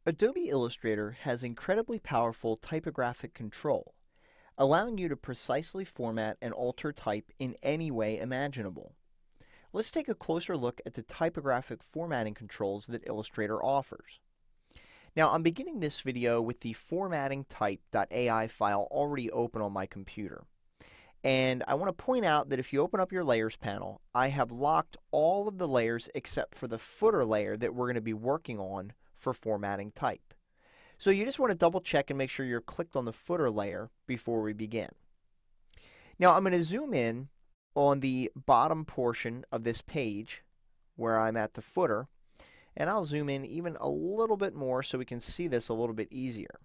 Adobe Illustrator has incredibly powerful typographic control, allowing you to precisely format and alter type in any way imaginable. Let's take a closer look at the typographic formatting controls that Illustrator offers. Now, I'm beginning this video with the formattingtype.ai file already open on my computer. And I want to point out that if you open up your layers panel, I have locked all of the layers except for the footer layer that we're going to be working on for formatting type. So you just want to double check and make sure you're clicked on the footer layer before we begin. Now I'm going to zoom in on the bottom portion of this page where I'm at the footer, and I'll zoom in even a little bit more so we can see this a little bit easier.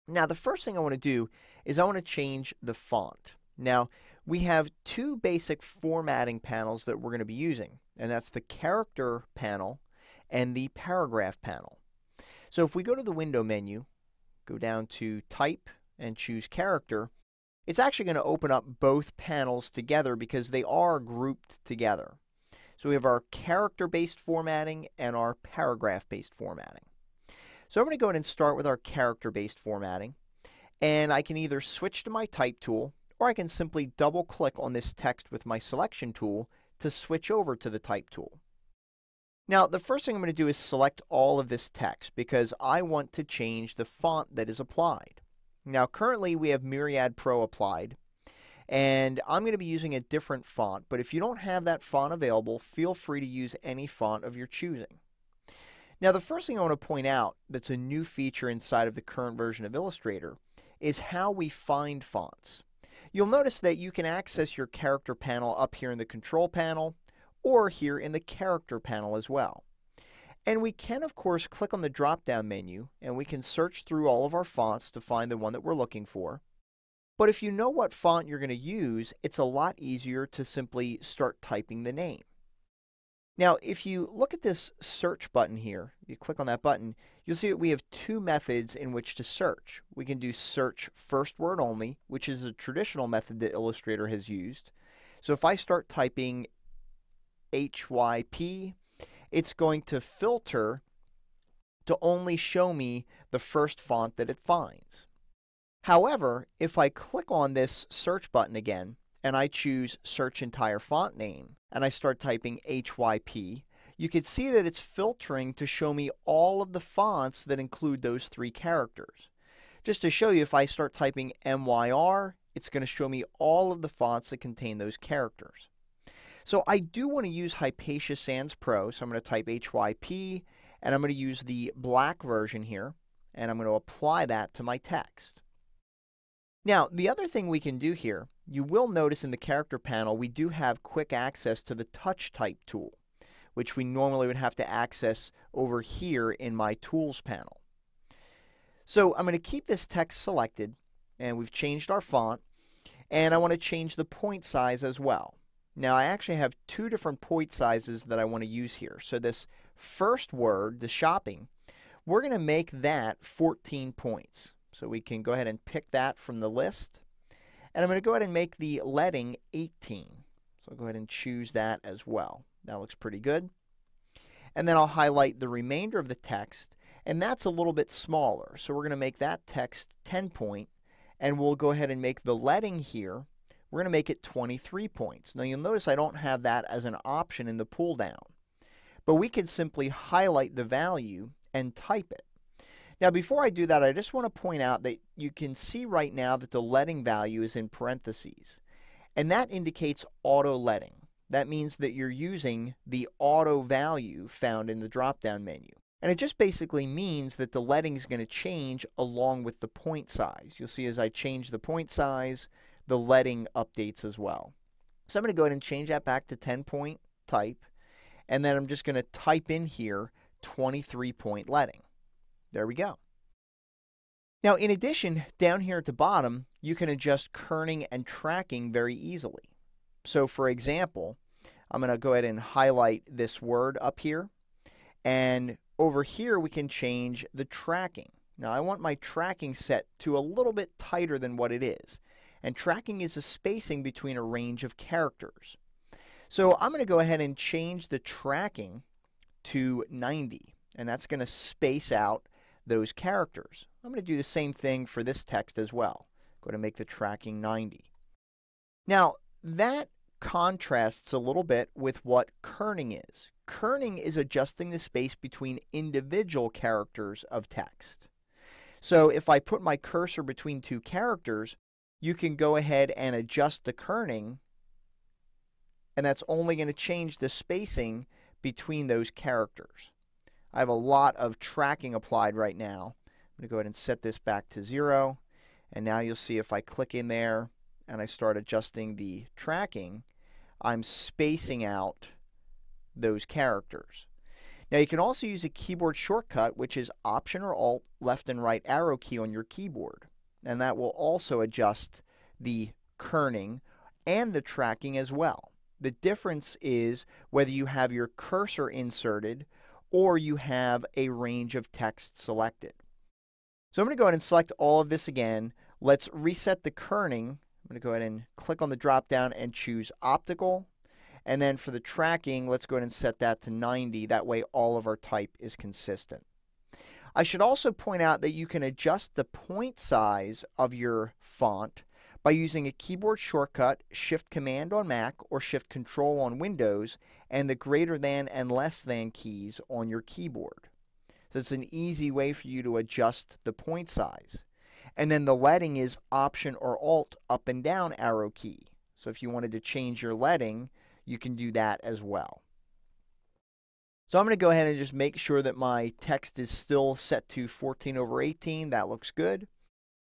Now the first thing I want to do is I want to change the font. Now we have two basic formatting panels that we're going to be using, and that's the character panel and the paragraph panel. So if we go to the window menu, go down to type and choose character, it's actually going to open up both panels together because they are grouped together. So we have our character-based formatting and our paragraph-based formatting. So I'm going to go ahead and start with our character-based formatting, and I can either switch to my type tool or I can simply double click on this text with my selection tool to switch over to the type tool. Now the first thing I'm going to do is select all of this text because I want to change the font that is applied. Now currently we have Myriad Pro applied, and I'm going to be using a different font, but if you don't have that font available, feel free to use any font of your choosing. Now the first thing I want to point out that's a new feature inside of the current version of Illustrator is how we find fonts. You'll notice that you can access your character panel up here in the control panel or here in the character panel as well. And we can of course click on the drop down menu and we can search through all of our fonts to find the one that we're looking for. But if you know what font you're going to use, it's a lot easier to simply start typing the name. Now if you look at this search button here, you click on that button, you'll see that we have two methods in which to search. We can do search first word only, which is a traditional method that Illustrator has used. So if I start typing HYP, it's going to filter to only show me the first font that it finds. However, if I click on this search button again and I choose search entire font name and I start typing HYP, you can see that it's filtering to show me all of the fonts that include those three characters. Just to show you, if I start typing MYR, it's going to show me all of the fonts that contain those characters. So I do want to use Hypatia Sans Pro, so I'm going to type HYP, and I'm going to use the black version here, and I'm going to apply that to my text. Now, the other thing we can do here, you will notice in the character panel, we do have quick access to the touch type tool, which we normally would have to access over here in my tools panel. So I'm going to keep this text selected, and we've changed our font, and I want to change the point size as well. Now I actually have two different point sizes that I want to use here. So this first word, the shopping, we're going to make that 14 points. So we can go ahead and pick that from the list. And I'm going to go ahead and make the letting 18. So I'll go ahead and choose that as well. That looks pretty good. And then I'll highlight the remainder of the text, and that's a little bit smaller. So we're going to make that text 10 point, and we'll go ahead and make the letting here, we're going to make it 23 points. Now you'll notice I don't have that as an option in the pull down, but we can simply highlight the value and type it. Now before I do that, I just want to point out that you can see right now that the letting value is in parentheses, and that indicates auto letting. That means that you're using the auto value found in the drop down menu. And it just basically means that the letting is going to change along with the point size. You'll see as I change the point size, the letting updates as well. So I'm going to go ahead and change that back to 10 point type, and then I'm just going to type in here 23 point letting. There we go. Now in addition, down here at the bottom, you can adjust kerning and tracking very easily. So for example, I'm going to go ahead and highlight this word up here, and over here we can change the tracking. Now I want my tracking set to a little bit tighter than what it is. And tracking is a spacing between a range of characters. So I'm going to go ahead and change the tracking to 90. and that's going to space out those characters. I'm going to do the same thing for this text as well. Go to make the tracking 90. Now, that contrasts a little bit with what kerning is. Kerning is adjusting the space between individual characters of text. So if I put my cursor between two characters, you can go ahead and adjust the kerning, and that's only going to change the spacing between those characters. I have a lot of tracking applied right now. I'm going to go ahead and set this back to 0, and now you'll see if I click in there and I start adjusting the tracking, I'm spacing out those characters. Now you can also use a keyboard shortcut, which is Option or Alt, left and right arrow key on your keyboard, and that will also adjust the kerning and the tracking as well. The difference is whether you have your cursor inserted or you have a range of text selected. So I'm going to go ahead and select all of this again. Let's reset the kerning. I'm going to go ahead and click on the drop down and choose Optical. And then for the tracking, let's go ahead and set that to 90. That way all of our type is consistent. I should also point out that you can adjust the point size of your font by using a keyboard shortcut, Shift Command on Mac or Shift Control on Windows, and the greater than and less than keys on your keyboard. So it's an easy way for you to adjust the point size. And then the leading is Option or Alt up and down arrow key. So if you wanted to change your leading, you can do that as well. So I'm going to go ahead and just make sure that my text is still set to 14/18. That looks good.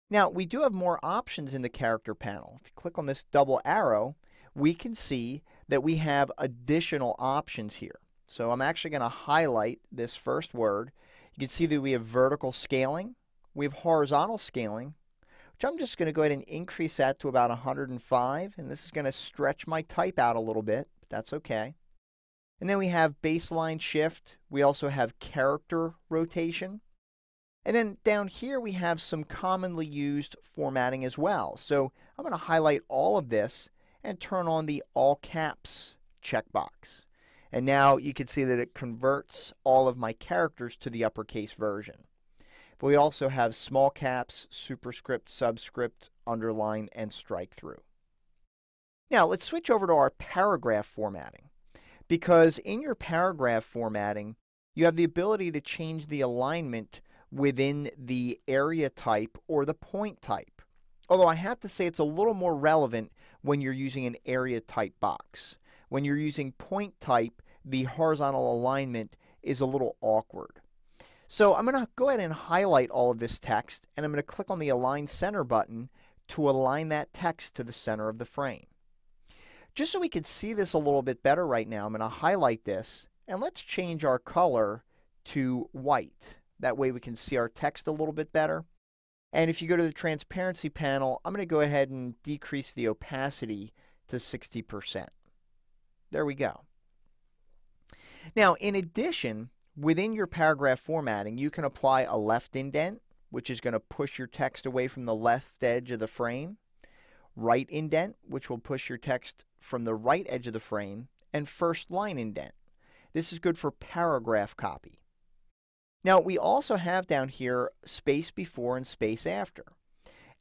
Now, we do have more options in the character panel. If you click on this double arrow, we can see that we have additional options here. So I'm actually going to highlight this first word. You can see that we have vertical scaling. We have horizontal scaling, which I'm just going to go ahead and increase that to about 105. And this is going to stretch my type out a little bit, but that's okay. And then we have baseline shift. We also have character rotation. And then down here we have some commonly used formatting as well. So I'm going to highlight all of this and turn on the all caps checkbox. And now you can see that it converts all of my characters to the uppercase version. But we also have small caps, superscript, subscript, underline, and strike through. Now let's switch over to our paragraph formatting. Because in your paragraph formatting, you have the ability to change the alignment within the area type or the point type. Although I have to say it's a little more relevant when you're using an area type box. When you're using point type, the horizontal alignment is a little awkward. So I'm going to go ahead and highlight all of this text, and I'm going to click on the Align Center button to align that text to the center of the frame. Just so we can see this a little bit better right now, I'm going to highlight this, and let's change our color to white. That way we can see our text a little bit better. And if you go to the transparency panel, I'm going to go ahead and decrease the opacity to 60%. There we go. Now, in addition, within your paragraph formatting, you can apply a left indent, which is going to push your text away from the left edge of the frame, right indent, which will push your text from the right edge of the frame, and first line indent. This is good for paragraph copy. Now, we also have down here space before and space after.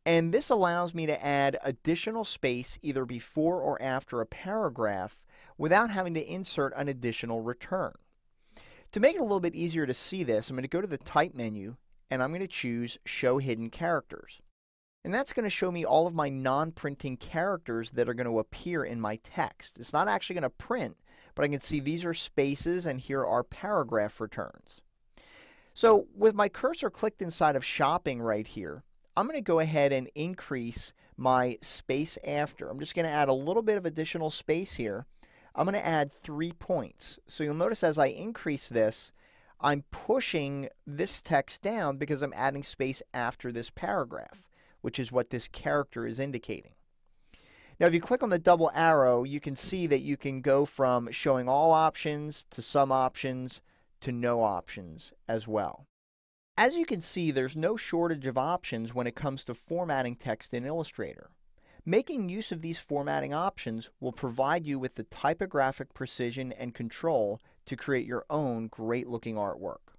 And this allows me to add additional space either before or after a paragraph without having to insert an additional return. To make it a little bit easier to see this, I'm going to go to the Type menu, and I'm going to choose Show Hidden Characters. And that's going to show me all of my non-printing characters that are going to appear in my text. It's not actually going to print, but I can see these are spaces and here are paragraph returns. So with my cursor clicked inside of Shopping right here, I'm going to go ahead and increase my space after. I'm just going to add a little bit of additional space here. I'm going to add 3 points. So you'll notice as I increase this, I'm pushing this text down because I'm adding space after this paragraph, which is what this character is indicating. Now, if you click on the double arrow, you can see that you can go from showing all options to some options to no options as well. As you can see, there's no shortage of options when it comes to formatting text in Illustrator. Making use of these formatting options will provide you with the typographic precision and control to create your own great-looking artwork.